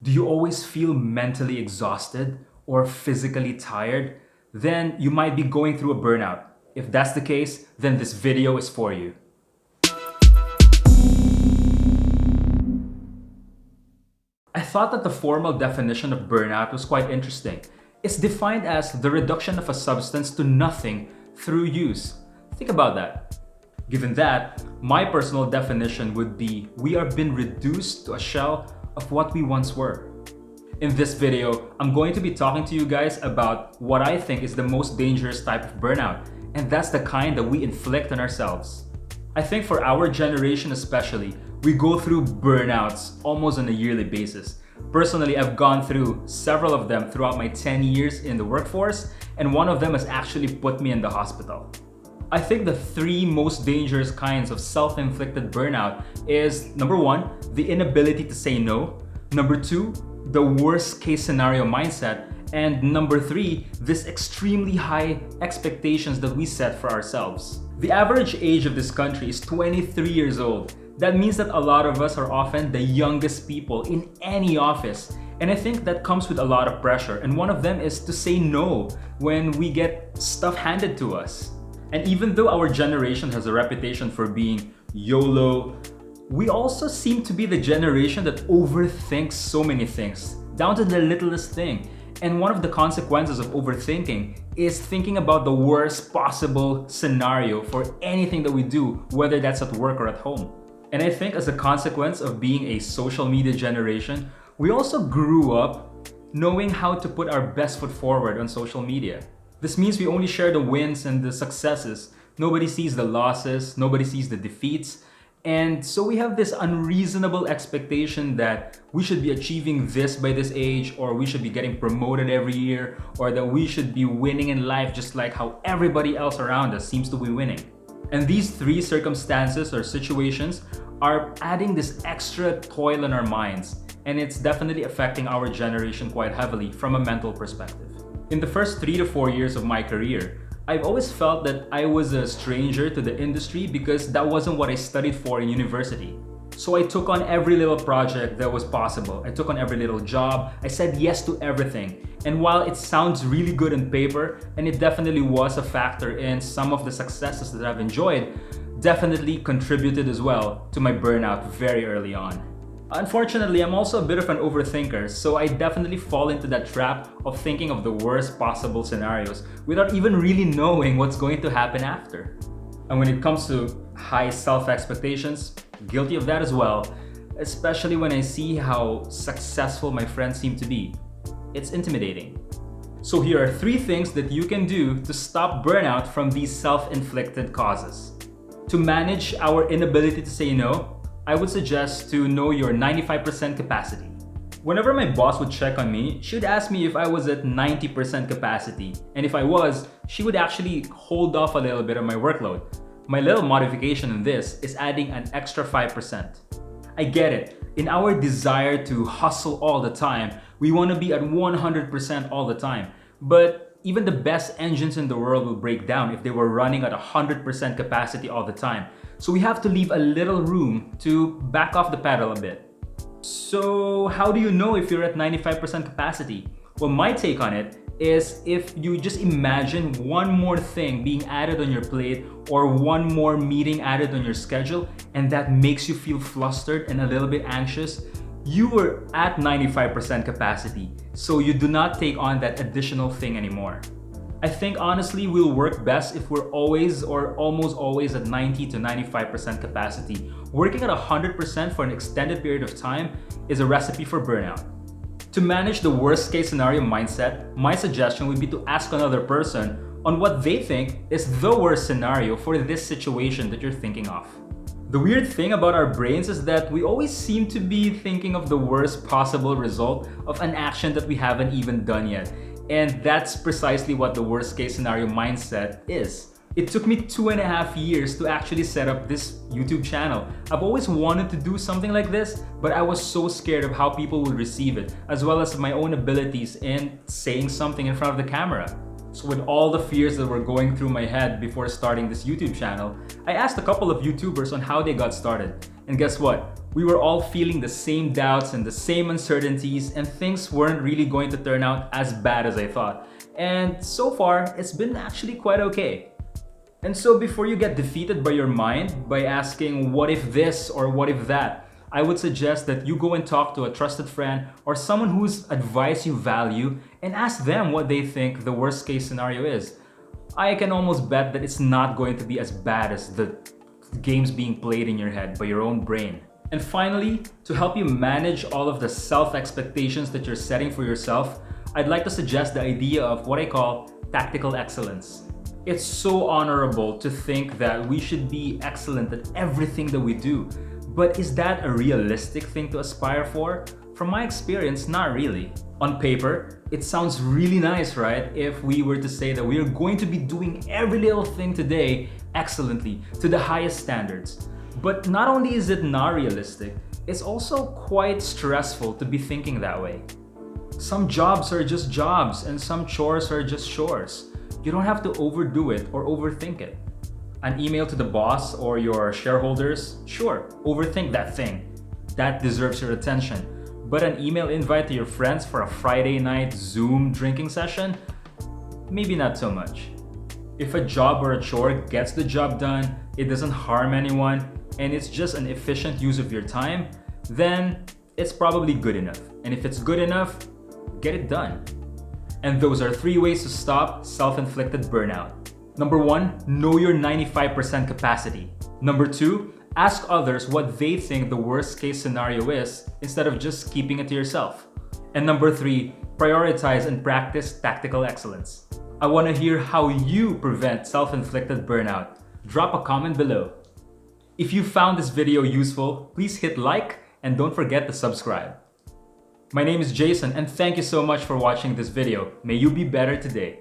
Do you always feel mentally exhausted or physically tired? Then you might be going through a burnout. If that's the case, then this video is for you. I thought that the formal definition of burnout was quite interesting. It's defined as the reduction of a substance to nothing through use. Think about that. Given that, my personal definition would be we are being reduced to a shell of what we once were. In this video, I'm going to be talking to you guys about what I think is the most dangerous type of burnout, and that's the kind that we inflict on ourselves. I think for our generation especially, we go through burnouts almost on a yearly basis. Personally, I've gone through several of them throughout my 10 years in the workforce, and one of them has actually put me in the hospital. I think the three most dangerous kinds of self-inflicted burnout is number one, the inability to say no, number two, the worst case scenario mindset, and number three, this extremely high expectations that we set for ourselves. The average age of this country is 23 years old. That means that a lot of us are often the youngest people in any office. And I think that comes with a lot of pressure. And one of them is to say no when we get stuff handed to us. And even though our generation has a reputation for being YOLO, we also seem to be the generation that overthinks so many things, down to the littlest thing. And one of the consequences of overthinking is thinking about the worst possible scenario for anything that we do, whether that's at work or at home. And I think as a consequence of being a social media generation, we also grew up knowing how to put our best foot forward on social media. This means we only share the wins and the successes. Nobody sees the losses, nobody sees the defeats. And so we have this unreasonable expectation that we should be achieving this by this age, or we should be getting promoted every year, or that we should be winning in life just like how everybody else around us seems to be winning. And these three circumstances or situations are adding this extra toil in our minds, and it's definitely affecting our generation quite heavily from a mental perspective. In the first 3 to 4 years of my career, I've always felt that I was a stranger to the industry because that wasn't what I studied for in university. So I took on every little project that was possible. I took on every little job. I said yes to everything. And while it sounds really good on paper, and it definitely was a factor in some of the successes that I've enjoyed, definitely contributed as well to my burnout very early on. Unfortunately, I'm also a bit of an overthinker, so I definitely fall into that trap of thinking of the worst possible scenarios without even really knowing what's going to happen after. And when it comes to high self-expectations, guilty of that as well, especially when I see how successful my friends seem to be. It's intimidating. So here are 3 things that you can do to stop burnout from these self-inflicted causes. To manage our inability to say no, I would suggest to know your 95% capacity. Whenever my boss would check on me, she would ask me if I was at 90% capacity. And if I was, she would actually hold off a little bit of my workload. My little modification in this is adding an extra 5%. I get it. In our desire to hustle all the time, we want to be at 100% all the time. But even the best engines in the world will break down if they were running at 100% capacity all the time. So we have to leave a little room to back off the pedal a bit. So how do you know if you're at 95% capacity? Well, my take on it is if you just imagine one more thing being added on your plate or one more meeting added on your schedule, and that makes you feel flustered and a little bit anxious, you were at 95% capacity, so you do not take on that additional thing anymore. I think honestly we'll work best if we're always or almost always at 90 to 95% capacity. Working at 100% for an extended period of time is a recipe for burnout. To manage the worst case scenario mindset, my suggestion would be to ask another person on what they think is the worst scenario for this situation that you're thinking of. The weird thing about our brains is that we always seem to be thinking of the worst possible result of an action that we haven't even done yet. And that's precisely what the worst case scenario mindset is. It took me 2.5 years to actually set up this YouTube channel. I've always wanted to do something like this, but I was so scared of how people would receive it, as well as my own abilities in saying something in front of the camera. So with all the fears that were going through my head before starting this YouTube channel, I asked a couple of YouTubers on how they got started. And guess what? We were all feeling the same doubts and the same uncertainties, and things weren't really going to turn out as bad as I thought. And so far, it's been actually quite okay. And so before you get defeated by your mind by asking what if this or what if that, I would suggest that you go and talk to a trusted friend or someone whose advice you value and ask them what they think the worst case scenario is. I can almost bet that it's not going to be as bad as the games being played in your head by your own brain. And finally, to help you manage all of the self-expectations that you're setting for yourself, I'd like to suggest the idea of what I call tactical excellence. It's so honorable to think that we should be excellent at everything that we do. But is that a realistic thing to aspire for? From my experience, not really. On paper, it sounds really nice, right? If we were to say that we are going to be doing every little thing today excellently, to the highest standards. But not only is it not realistic, it's also quite stressful to be thinking that way. Some jobs are just jobs and some chores are just chores. You don't have to overdo it or overthink it. An email to the boss or your shareholders, sure, overthink that thing. That deserves your attention. But an email invite to your friends for a Friday night Zoom drinking session? Maybe not so much. If a job or a chore gets the job done, it doesn't harm anyone, and it's just an efficient use of your time, then it's probably good enough. And if it's good enough, get it done. And those are 3 ways to stop self-inflicted burnout. Number 1, know your 95% capacity. Number 2, ask others what they think the worst case scenario is instead of just keeping it to yourself. And number 3, prioritize and practice tactical excellence. I want to hear how you prevent self-inflicted burnout. Drop a comment below. If you found this video useful, please hit like and don't forget to subscribe. My name is Jason and thank you so much for watching this video. May you be better today.